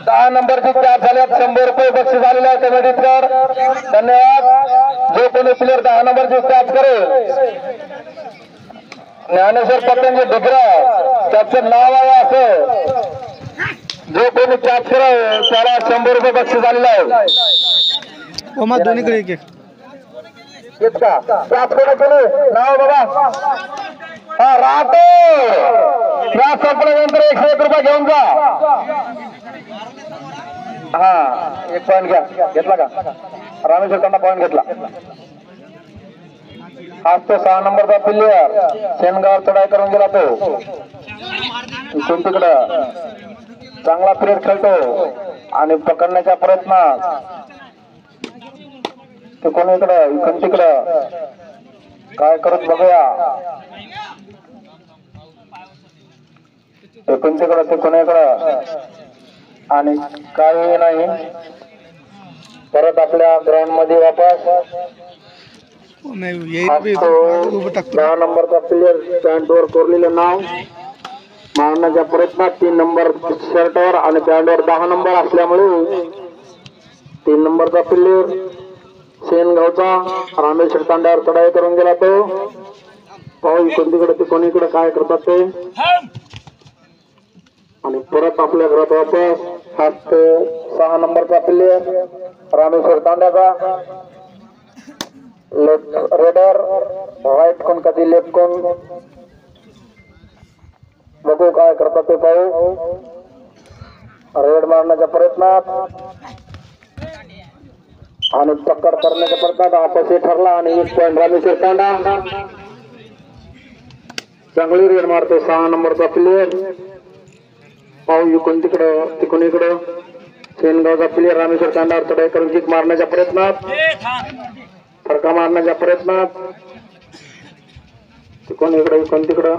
10 नंबरचे कॅच झाल्यात 100 रुपये बक्षीस झालेले आहे कमिटीकर. धन्यवाद. जो कोणी प्लेअर 10 नंबरचे कॅच करेल ज्ञानेश्वर पट्ट्यांचे ढिकरा त्याचं नाव आहे असं जो कोणी कॅच करेल त्याला 100 रुपये बक्षीस झालेलं आहे. दोन्हीकडे एक एक इतका कॅच कोणी केले नाव बाबा हा राहतो या संपल्यानंतर 101 रुपये घेऊन जा. हा 1 पॉईंट घ्या घेतला का रामेश्वरकडनं पॉईंट घेतला. आज तो 6 नंबरचा प्लेयर शेनगाव चढाई करून गेला तो इथून तिकडं चांगला पिरियड खेळतो आणि पकडण्याच्या प्रयत्नात ते कोणी इकडं इकडून तिकडं काय करत बघूया. इकडून तिकडं ते कोणी इकडं आणि काही नाही. परत आपल्या ग्राउंड मध्ये वापस 10 नंबरचा प्लेयर स्टँडवर कोरलेलं नाव मारण्याच्या प्रयत्नात 3 नंबर शर्टवर आणि पॅन्टवर 10 नंबर असल्यामुळे 3 नंबरचा प्लेयर शेनगावचा रामेश्वर तांड्यावर चढाई करून गेला तो. पाहू इकडे तिकडे ते कोणीकडे काय करतात ते आणि परत आपल्या घरात वापस. हा 6 नंबरचा प्लेयर रामेश्वर तांड्याचा लेफ्ट रेडर राईट कोण कधी लेफ्ट कोण बघू काय करतात ते पाहू. रेड मारण्याच्या प्रयत्नात आणि टक्कर करण्याच्या प्रयत्नात आपस ठरला आणि 1 पॉईंट रामेश्वर तांडा. चांगली रेड मारतो 6 नंबरचा प्लेयर. पाहू इकडून तिकडं तिकडून इकडं शेनगावचा प्लेयर रामेश्वर तांड्यावर चढाई करून किक मारण्याच्या प्रयत्नात फडका मारण्याच्या प्रयत्नात तिकडून इकडं इकडून तिकडं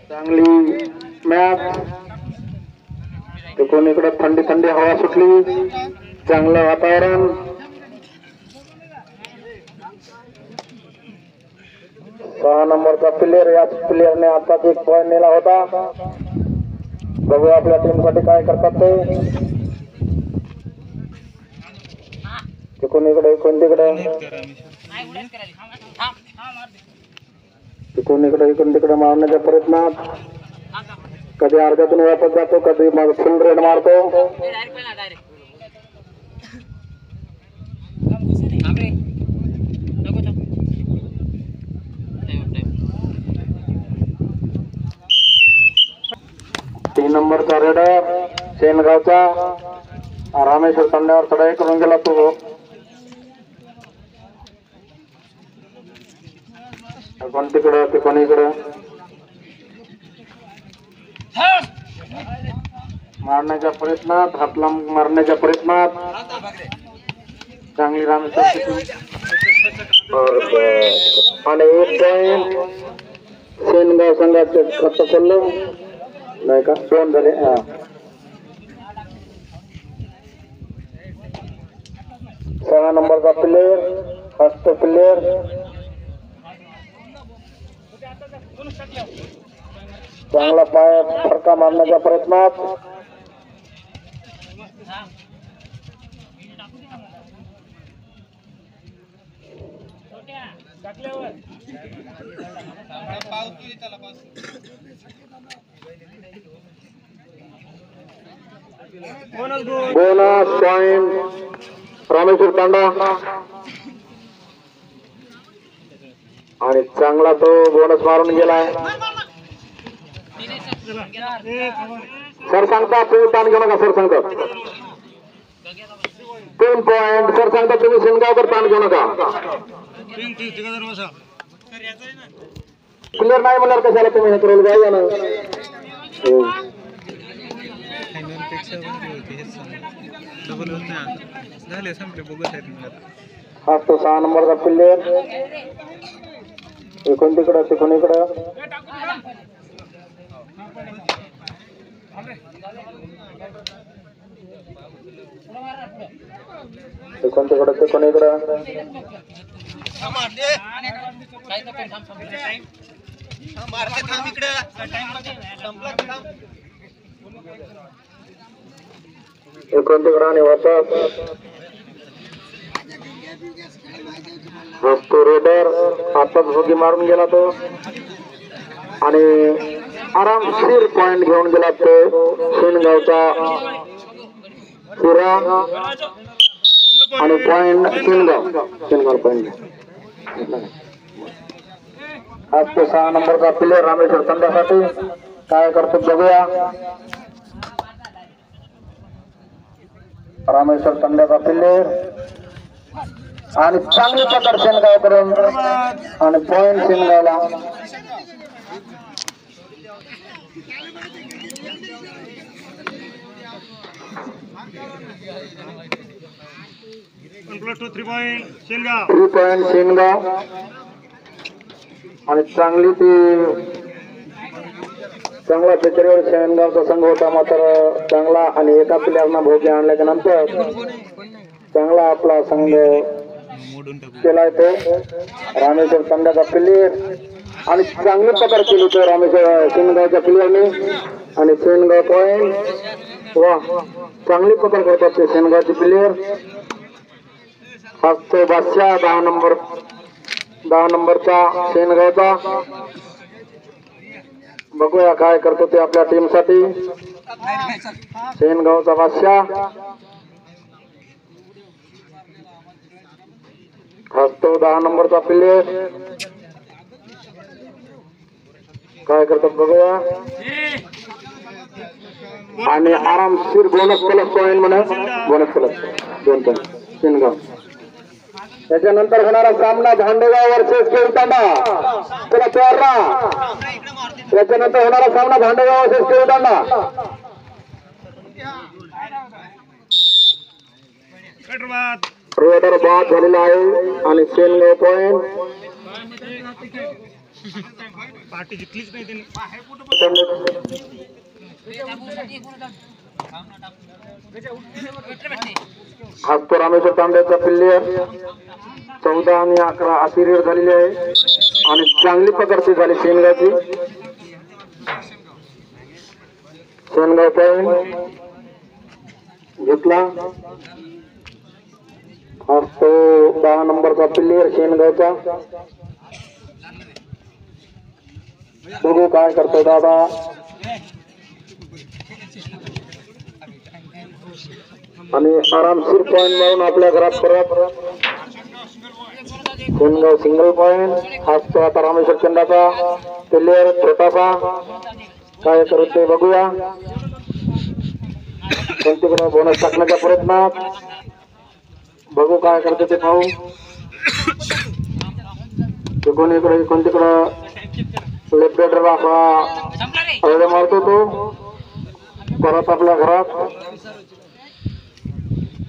चांगली मॅच. तिकडून इकडं थंडी थंडी हवा सुटली चांगलं वातावरण. सहा नंबरचा प्लेयर या प्लेयरने आताच 1 पॉईंट नेला होता. बघूया आपल्या टीम साठी काय करतात ते. तिकडून इकडे इकडून तिकडे तिकडून इकडे इकडून तिकडे मारण्याच्या प्रयत्नात कधी अर्ध्यातून वापस जातो कधी मग फुल रेड मारतो. तीन नंबरचा रेडर शेनगावचा रामेश्वर तांड्यावर चढाई करून गेला तो. कोण तिकडं ते कोणी इकडं मारण्याच्या प्रयत्नात हातला मारण्याच्या प्रयत्नात चांगली रामेश्वर आणि 1 पॉईंट शेनगाव संघाचे खत पडलं नाही का 2 झाले. 6 नंबरचा प्लेयर फर्स्ट प्लेयर चांगला पाय फडका मारण्याच्या प्रयत्नात बोनस पॉइंट रामेश्वर तांडा आणि चांगला तो बोनस मारून गेलाय. सर सांगता तुम्ही ताण घेऊ नका. सर सांगतात 3 पॉइंट. सर सांगतात तुम्ही शेनगावकर ताण घेऊ नका. क्लिअर नाही म्हणणार कशाला तुम्ही हे करून जाऊया ना. हा तो 6 नंबरचा प्लेयर इकडून तिकडं तिकडून इकडं तिकडून तिकडं तिकडून इकडं एकोणतीकडे आणि वाटत रस्तो रेडर आताच भोगी मारून गेला तो आणि आरामशीर पॉइंट घेऊन गेला तो शेनगावचा हिरा आणि पॉइंट शेनगाव पॉइंट आज तो 6 नंबरचा प्लेयर रामेश्वर संघासाठी काय करतो बघूया. रामेश्वर तंड्याचा प्लेयर आणि चांगले पकड शेनगाव करून आणि पॉइंट शेनगावला. थ्री पॉइंट शेनगाव आणि चांगली ती चांगला पिचरीवर शेनगावचा संघ होता. मात्र चांगला आणि एका प्लेअरना भोगे आणल्याच्या नंतर चांगला आपला संघ केलाय तो रामेश्वर तंड्याचा प्लेयर आणि चांगली पकड केली तो रामेश्वर शेनगावच्या प्लेयरने आणि शेनगाव पॉइंट. वा चांगली पकड करतात ते शेनगावचे प्लेयर. तो बादशाह 10 नंबरचा शेनगावचा. बघूया काय करतो ते आपल्या टीम साठी. शेनगावचा बादशाह तो 10 नंबरचा प्लेयर काय करतात बघूया आणि आरामशीर बोनस प्लस पॉइंट म्हणा बोनस प्लस 2 पॉइंट शेनगाव. त्याच्यानंतर होणारा सामना भांडेगाव वर्सेस केळतांडा. चला तयार राहा. त्याच्यानंतर होणारा सामना भांडेगाव वर्सेस केळतांडा. रेडर बाद झालेला आहे आणि शेनगाव पॉइंट. पार्टी जिंकलीच नाही त्यांनी. आज तो रामेश्वर तांब्याचा प्लेयर 14 आणि 11 अशी रेड झालेली आहे आणि चांगली पकडती झाली शेनगावची. शेनगाव पॉइंट घेतला. आज तो 10 नंबरचा प्लेयर शेनगावचा. बघू काय करतो दादा. आणि आरामशीर पॉइंट मिळून आपल्या घरात परत शेनगाव सिंगल पॉइंट. हाच तो आता रामेश्वर चंदाचा प्लेयर छोटासा काय करत ते बघूया. कोणतीकडे बोनस टाकण्याच्या प्रयत्नात बघू काय करते ते पाहू. कोणीकडे कोणतीकडं लेफ्ट रायडर असा मारतो तो परत आपल्या घरात.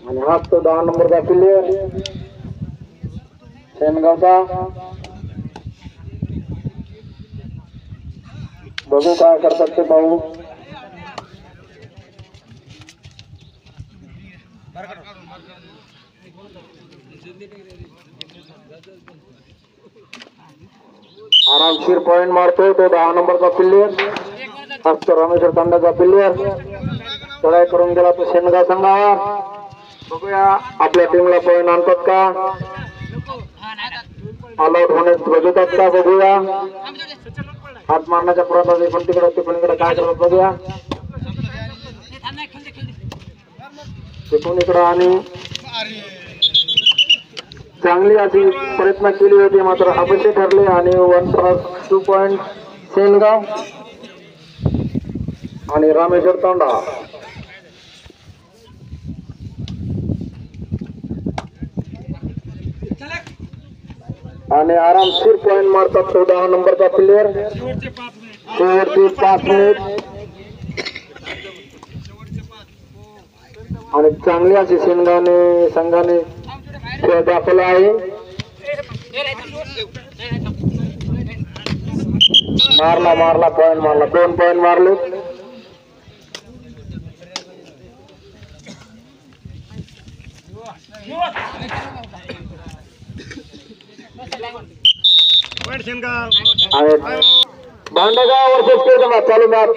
आणि हाच तो 10 नंबरचा प्लेयर शेनगावचा. बघू काय करतात ते पाहू. आरामशीर पॉइंट मारतो तो 10 नंबरचा प्लेयर. हाच तो रामेश्वर तांड्याचा प्लेयर. चढाई करून गेला तो शेनगाव संघावर. बघूया आपल्या टीमला पॉइंट आणतात का ऑल आउट होण्यास बघतात का बघूया. हात मारण्याच्या प्रयत्नात पण तिकडे काय करतात बघूया. कोणीकडे आणि चांगली अशी प्रयत्न केली होती मात्र अपयशी ठरले आणि 1+2 पॉइंट शेनगाव आणि रामेश्वर तांडा. आणि आरामशीर पॉइंट मारतात तो 10 नंबरचा प्लेयर. शेवटचे 5 मिनिट आणि चांगली अशी शेनगावने संघाने खेळ दाखवला आहे. मारला पॉइंट मारला 2 पॉइंट मारले. भांडेगाव वर्सेस केळतंडा चालू match.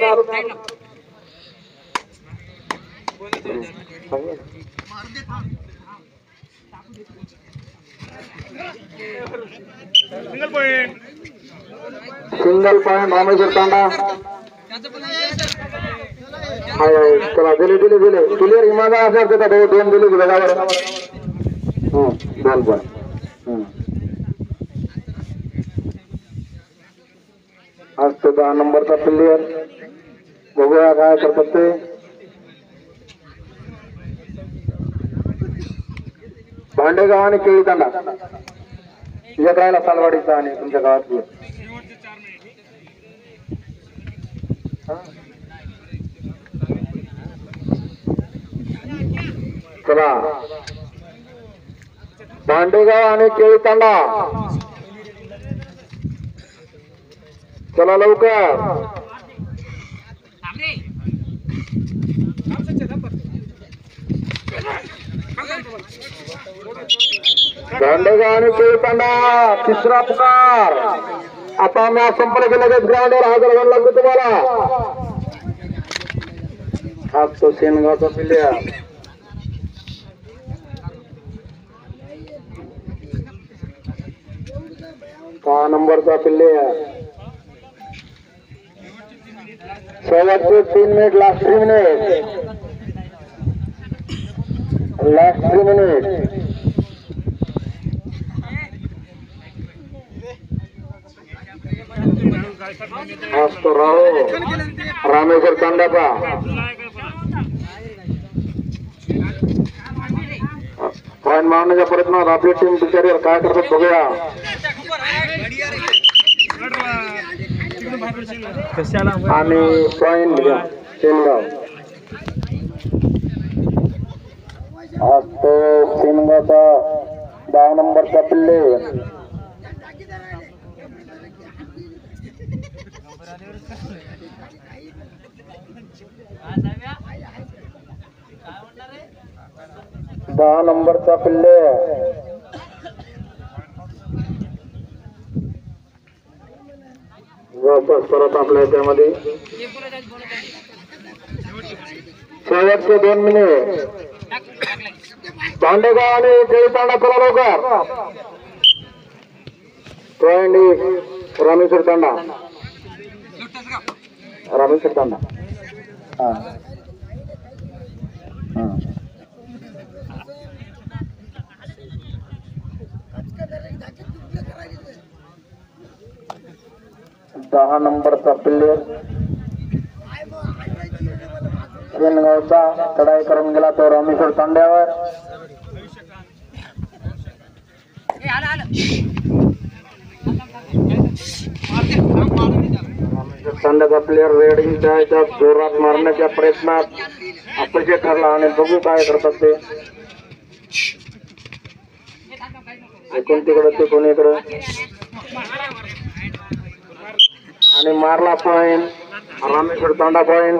Single point. Single point Rameshwar Tanda. चला दिले क्लिअर इमादा असेल तर दोन दिले बघावर. दोन पॉइंट. आज तो 10 नंबरचा प्लेयर. बघूया काय करतात ते. भांडेगाव आणि केळीतांडा तुझ्या राहिला सालवाडीचा आणि तुमच्या गावातली. चला भांडेगाव आणि केळीतांडा चला लवकर. भांडेगाव आणि केळीतांडा तिसरा पुकार. आता मॅच संपला की लगेच ग्राउंडवर हजर व्हायला लागतो तुम्हाला. हा तो सेनगावचा प्लेयर. सहा नंबरचा प्लेयर. शेवटचे 3 मिनिट. Last 3 minute. आज तो रामेश्वर तांड्याचा. पॉईंट मारण्याच्या प्रयत्नात आपली टीम बिचारी काय करतात बघूया. आणि पॉईंट सेनगाव. आज तो सेनगावचा 10 नंबरचा प्लेयर. दहा नंबरचा प्लेयर. वापस परत आपल्या याच्यामध्ये शेवटचे 2 मिनिट. भांडेगाव आणि केळीतांडा चला लवकर. रामेश्वर तांडा. दहा नंबरचा प्लेयर सेनगावचा चढाई करून गेला तो रामेश्वर तांड्यावर. तांड्याचा प्लेयर रेडिंगच्या ह्याच्यात जोरात मारण्याच्या प्रयत्नात अपयशी ठरला आणि बघू काय करतात ते. एकूण तिकडे ते कोणी इकडे आणि मारला पॉईंट. रामेश्वर तांडा पॉईंट.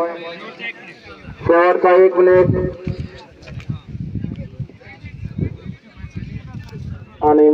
शेवटचा 1 मिनिट आणि